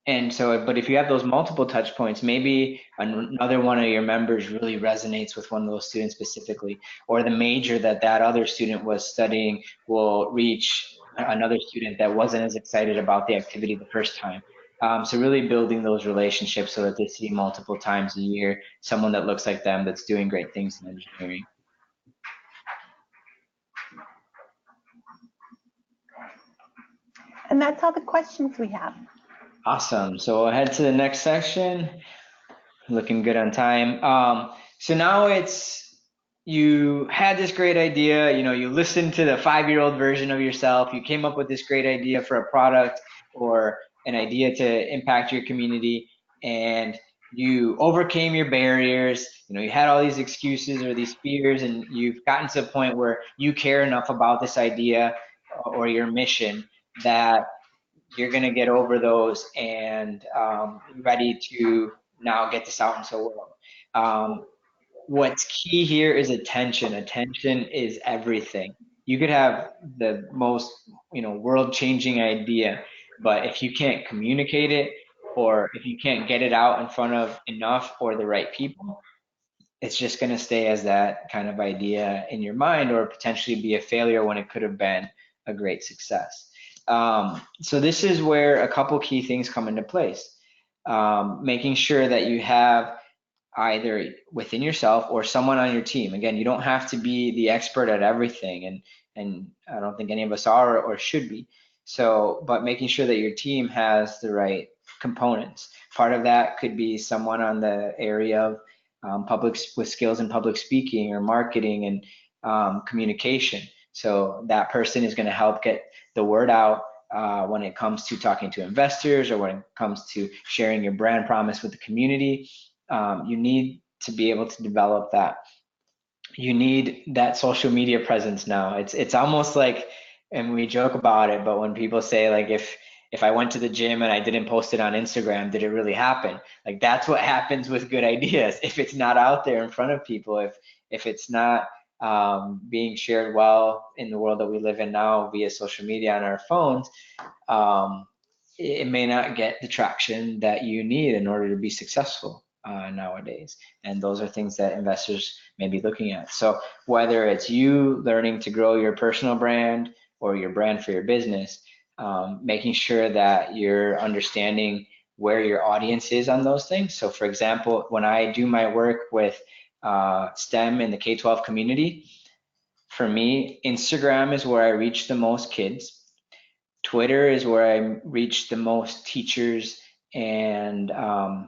B: And so, but if you have those multiple touch points, maybe another one of your members really resonates with one of those students specifically, or the major that other student was studying will reach another student that wasn't as excited about the activity the first time. So really building those relationships so that they see multiple times a year someone that looks like them that's doing great things in engineering.
A: And that's all the questions we have.
B: Awesome. So we'll head to the next section. Looking good on time. So now you had this great idea, you listened to the 5-year-old version of yourself, you came up with this great idea for a product or an idea to impact your community, and you overcame your barriers, you had all these excuses or these fears, and you've gotten to a point where you care enough about this idea or your mission that you're going to get over those and ready to now get this out into the world. What's key here is attention. Attention is everything. You could have the most, world-changing idea, but if you can't communicate it, or if you can't get it out in front of enough or the right people, it's just going to stay as that kind of idea in your mind, or potentially be a failure when it could have been a great success. So this is where a couple key things come into place. Making sure that you have either within yourself or someone on your team. Again, you don't have to be the expert at everything, and I don't think any of us are or should be. So, but making sure that your team has the right components. Part of that could be someone on the area of with skills in public speaking or marketing and communication. So that person is going to help get the word out when it comes to talking to investors, or when it comes to sharing your brand promise with the community. You need to be able to develop that. You need that social media presence now. It's almost like, and we joke about it, but when people say, like, if I went to the gym and I didn't post it on Instagram, did it really happen? Like, that's what happens with good ideas. If it's not out there in front of people, if it's not being shared well in the world that we live in now via social media on our phones, it may not get the traction that you need in order to be successful nowadays. And those are things that investors may be looking at. So whether it's you learning to grow your personal brand or your brand for your business, making sure that you're understanding where your audience is on those things. So for example, when I do my work with STEM in the K-12 community, for me, Instagram is where I reach the most kids. Twitter is where I reach the most teachers and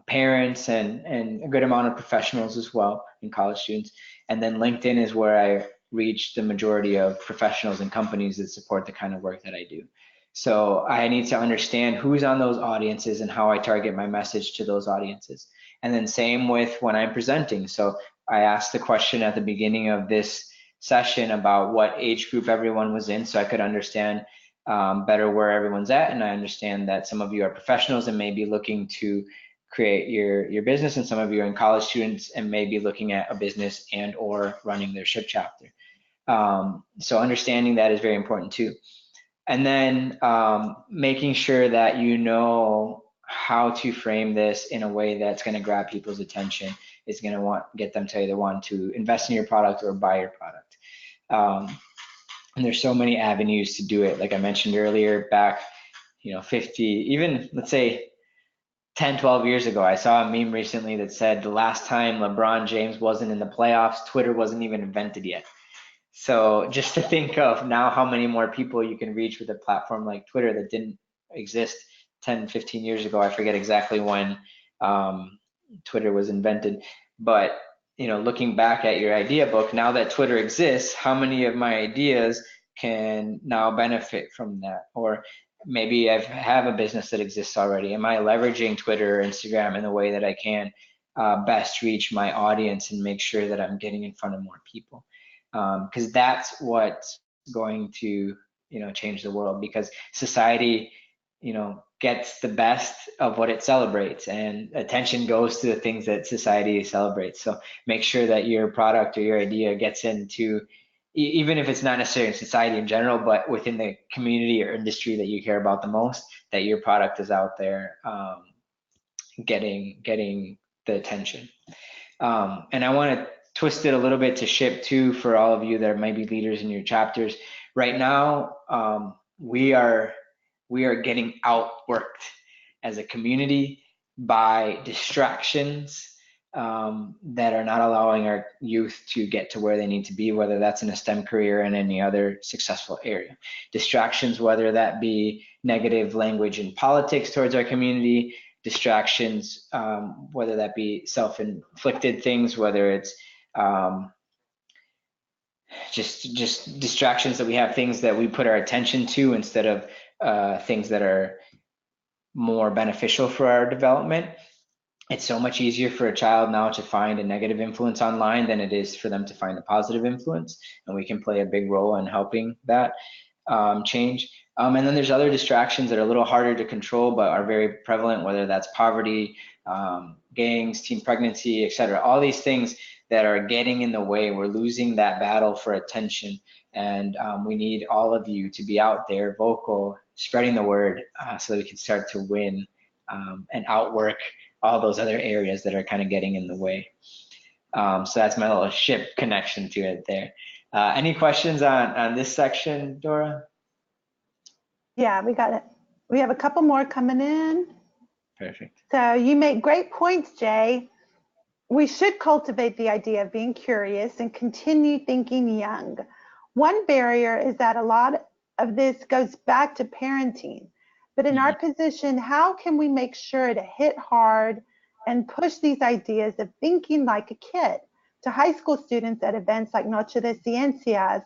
B: parents and a good amount of professionals as well, and college students. And then LinkedIn is where I reach the majority of professionals and companies that support the kind of work that I do. So I need to understand who's on those audiences and how I target my message to those audiences. And then same with when I'm presenting. So I asked the question at the beginning of this session about what age group everyone was in, so I could understand better where everyone's at. And I understand that some of you are professionals and may be looking to create your business, and some of you are in college students and may be looking at a business and or running their SHIP chapter. So understanding that is very important too. And then making sure that you know how to frame this in a way that's going to grab people's attention, is going to get them to either want to invest in your product or buy your product. And there's so many avenues to do it. Like I mentioned earlier, back 50, even let's say 10, 12 years ago, I saw a meme recently that said the last time LeBron James wasn't in the playoffs, Twitter wasn't even invented yet. So just to think of now how many more people you can reach with a platform like Twitter that didn't exist 10, 15 years ago. I forget exactly when Twitter was invented, but looking back at your idea book, now that Twitter exists, how many of my ideas can now benefit from that? Or maybe I have a business that exists already. Am I leveraging Twitter or Instagram in the way that I can best reach my audience and make sure that I'm getting in front of more people? Because that's what's going to change the world, because society gets the best of what it celebrates, and attention goes to the things that society celebrates. So make sure that your product or your idea gets into, even if it's not necessarily in society in general, but within the community or industry that you care about the most, that your product is out there getting the attention. And I want to twist it a little bit to SHIP too, for all of you that might be leaders in your chapters. Right now, we are getting outworked as a community by distractions that are not allowing our youth to get to where they need to be, whether that's in a STEM career and any other successful area. Distractions, whether that be negative language in politics towards our community, distractions, whether that be self-inflicted things, whether it's just distractions that we have, things that we put our attention to instead of things that are more beneficial for our development. It's so much easier for a child now to find a negative influence online than it is for them to find a positive influence, and we can play a big role in helping that change. And then there's other distractions that are a little harder to control but are very prevalent, whether that's poverty, gangs, teen pregnancy, etc. All these things that are getting in the way. We're losing that battle for attention, and we need all of you to be out there, vocal, spreading the word, so that we can start to win and outwork all those other areas that are kind of getting in the way. So that's my little SHIP connection to it there. Any questions on this section, Dora?
A: Yeah, we got it. We have a couple more coming in.
B: Perfect.
A: So you make great points, Jay. We should cultivate the idea of being curious and continue thinking young. One barrier is that a lot of this goes back to parenting. But in our position, how can we make sure to hit hard and push these ideas of thinking like a kid to high school students at events like Noche de Ciencias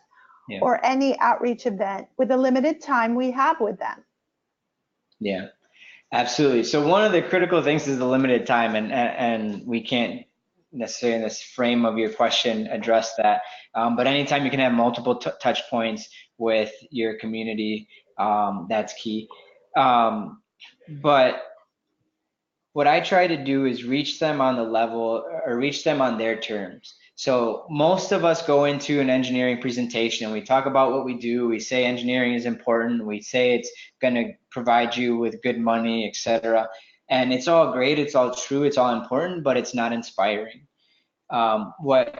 A: or any outreach event with the limited time we have with them? Yeah,
B: absolutely. So one of the critical things is the limited time, and we can't necessarily in this frame of your question address that. But anytime you can have multiple touch points with your community, that's key. But what I try to do is reach them on the level, or reach them on their terms. So most of us go into an engineering presentation and we talk about what we do. We say engineering is important. We say it's going to provide you with good money, etc. And it's all great. It's all true. It's all important, but it's not inspiring. What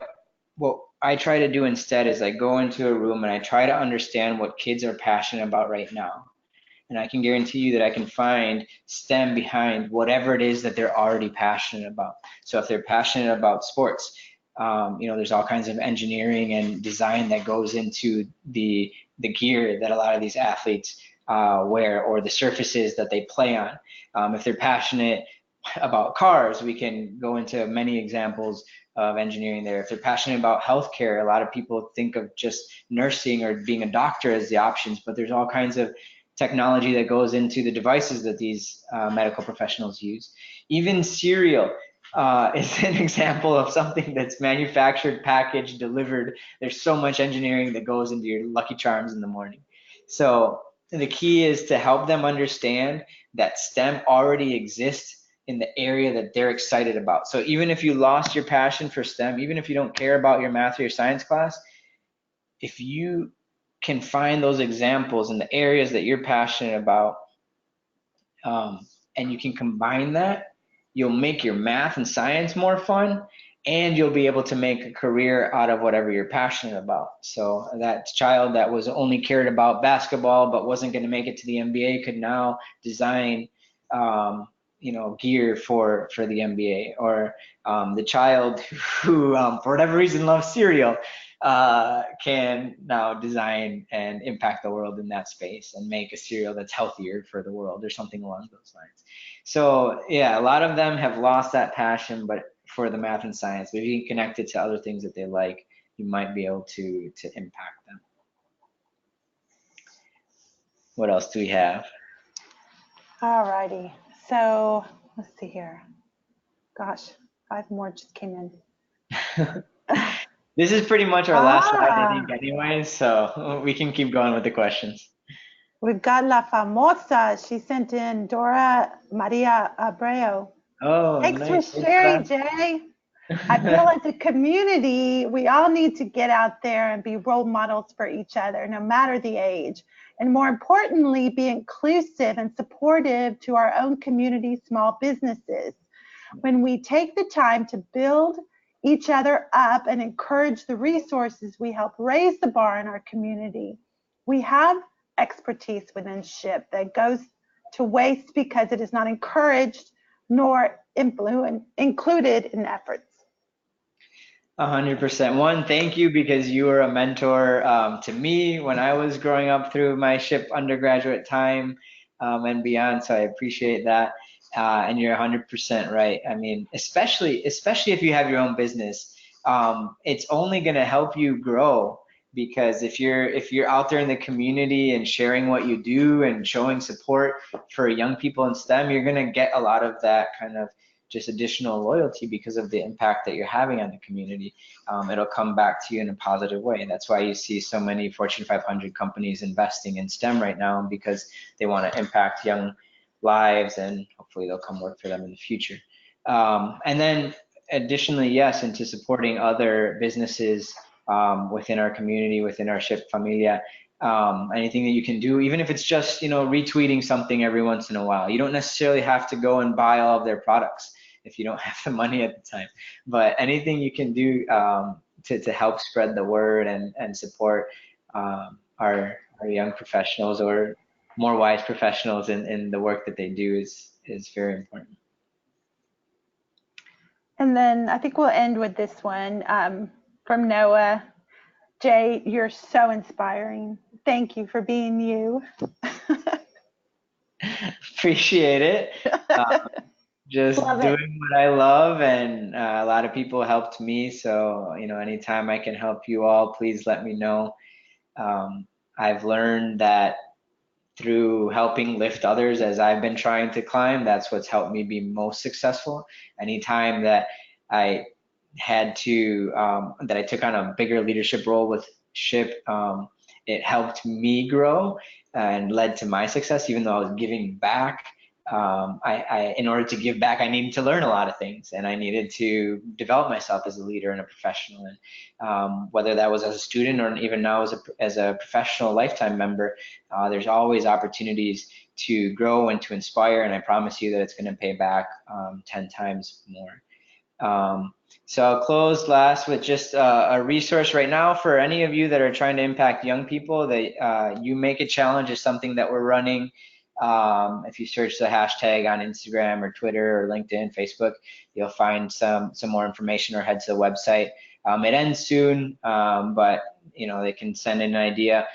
B: I try to do instead is I go into a room and I try to understand what kids are passionate about right now. And I can guarantee you that I can find STEM behind whatever it is that they're already passionate about. So if they're passionate about sports, there's all kinds of engineering and design that goes into the gear that a lot of these athletes wear, or the surfaces that they play on. If they're passionate about cars, we can go into many examples of engineering there. If they're passionate about healthcare, a lot of people think of just nursing or being a doctor as the options, but there's all kinds of technology that goes into the devices that these medical professionals use. Even cereal is an example of something that's manufactured, packaged, delivered. There's so much engineering that goes into your Lucky Charms in the morning. So the key is to help them understand that STEM already exists in the area that they're excited about. So even if you lost your passion for STEM, even if you don't care about your math or your science class, if you can find those examples in the areas that you're passionate about, and you can combine that, you'll make your math and science more fun, and you'll be able to make a career out of whatever you're passionate about. So that child that was only cared about basketball but wasn't going to make it to the NBA could now design, gear for the NBA. Or the child who, for whatever reason, loves cereal, can now design and impact the world in that space and make a cereal that's healthier for the world or something along those lines. So yeah, a lot of them have lost that passion, but for the math and science, but if you can connect it to other things that they like, you might be able to impact them. What else do we have?
A: All righty. So let's see here. Gosh, 5 more just came in.
B: This is pretty much our last slide, I think, anyway, so we can keep going with the questions.
A: We've got La Famosa. She sent in Dora Maria Abreu.
B: Oh,
A: Thanks
B: nice.
A: for sharing, Jay. I feel as a community, we all need to get out there and be role models for each other, no matter the age. And more importantly, be inclusive and supportive to our own community, small businesses. When we take the time to build each other up and encourage the resources, we help raise the bar in our community. We have expertise within SHPE that goes to waste because it is not encouraged nor included in efforts.
B: 100%. One, thank you, because you were a mentor to me when I was growing up through my SHPE undergraduate time and beyond. So I appreciate that. And you're 100% right. I mean, especially if you have your own business, it's only going to help you grow, because if you're out there in the community and sharing what you do and showing support for young people in STEM, you're going to get a lot of that kind of just additional loyalty because of the impact that you're having on the community. It'll come back to you in a positive way. That's why you see so many Fortune 500 companies investing in STEM right now, because they want to impact young lives, and hopefully they'll come work for them in the future. And then additionally, yes, into supporting other businesses within our community, within our SHPE familia. Anything that you can do, even if it's just retweeting something every once in a while. You don't necessarily have to go and buy all of their products if you don't have the money at the time, but anything you can do to help spread the word and support our young professionals, or more wise professionals in the work that they do, is very important.
A: And then I think we'll end with this one from Noah. Jay, you're so inspiring. Thank you for being you.
B: Appreciate it. Just doing what I love, and a lot of people helped me. So, anytime I can help you all, please let me know. I've learned that through helping lift others as I've been trying to climb, that's what's helped me be most successful. Anytime that I had to, that I took on a bigger leadership role with SHPE, it helped me grow and led to my success, even though I was giving back. In order to give back, I needed to learn a lot of things, and I needed to develop myself as a leader and a professional. And whether that was as a student or even now as a professional lifetime member, there's always opportunities to grow and to inspire, and I promise you that it's going to pay back 10 times more. So I'll close last with just a resource right now for any of you that are trying to impact young people. That You Make It Challenge is something that we're running. If you search the hashtag on Instagram or Twitter or LinkedIn, Facebook, you'll find some more information, or head to the website. It ends soon, but they can send in an idea.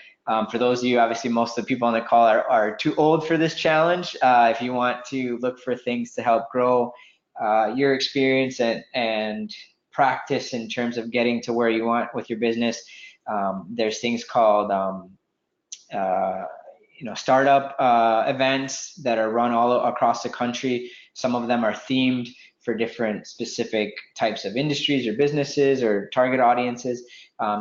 B: For those of you, obviously most of the people on the call are too old for this challenge. If you want to look for things to help grow your experience and practice in terms of getting to where you want with your business, there's things called startup events that are run all across the country. Some of them are themed for different specific types of industries or businesses or target audiences.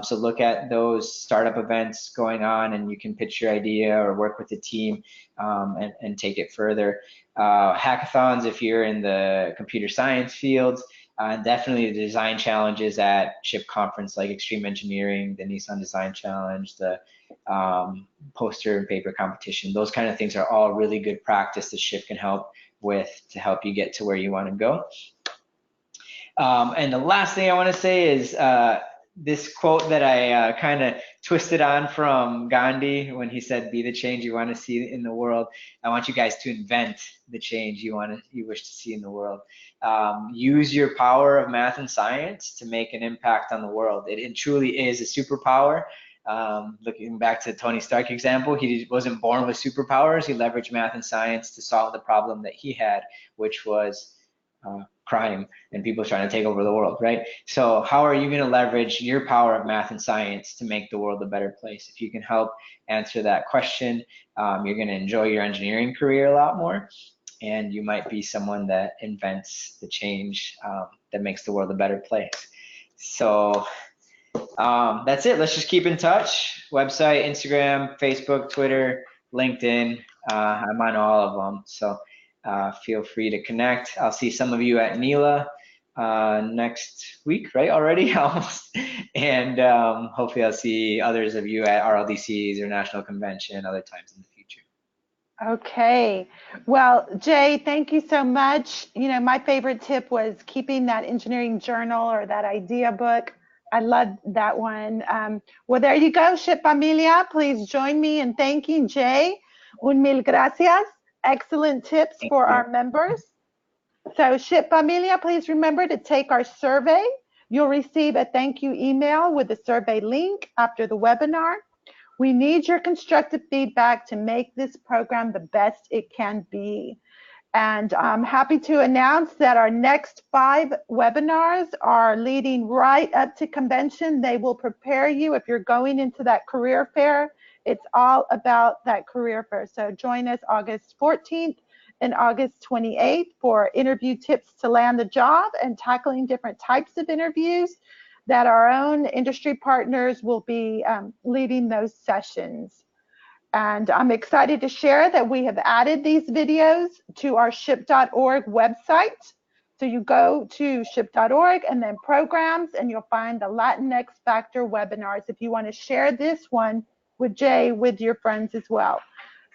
B: So look at those startup events going on, and you can pitch your idea or work with the team and take it further. Hackathons, if you're in the computer science fields, definitely the design challenges at SHPE conference, like Extreme Engineering, the Nissan Design Challenge, the poster and paper competition. Those kind of things are all really good practice that SHPE can help with to help you get to where you want to go. And the last thing I want to say is this quote that I kind of twisted on from Gandhi when he said, "Be the change you want to see in the world." I want you guys to invent the change you wish to see in the world. Use your power of math and science to make an impact on the world. It truly is a superpower. Looking back to Tony Stark example, he wasn't born with superpowers. He leveraged math and science to solve the problem that he had, which was crime and people trying to take over the world, right? So how are you going to leverage your power of math and science to make the world a better place? If you can help answer that question, you're going to enjoy your engineering career a lot more, and you might be someone that invents the change that makes the world a better place. So that's it. Let's just keep in touch. Website, Instagram, Facebook, Twitter, LinkedIn. I'm on all of them. So feel free to connect. I'll see some of you at NELA next week, right? Already almost. And hopefully I'll see others of you at RLDCs or National Convention other times in the future.
A: Okay. Well, Jay, thank you so much. You know, my favorite tip was keeping that engineering journal or that idea book. I love that one. Well, there you go, SHPE Familia. Please join me in thanking Jay. Un mil gracias. Excellent tips for our members. So SHPE Familia, please remember to take our survey. You'll receive a thank you email with the survey link after the webinar. We need your constructive feedback to make this program the best it can be. And I'm happy to announce that our next 5 webinars are leading right up to convention. They will prepare you if you're going into that career fair. It's all about that career fair. So join us August 14th and August 28th for interview tips to land the job and tackling different types of interviews that our own industry partners will be leading those sessions. And I'm excited to share that we have added these videos to our ship.org website. So you go to ship.org and then programs, and you'll find the latinXfactor webinars if you want to share this one with Jay with your friends as well.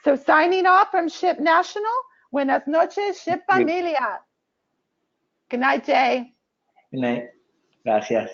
A: So signing off from SHPE National, buenas noches, SHPE Familia. Good night, Jay.
B: Good night. Gracias.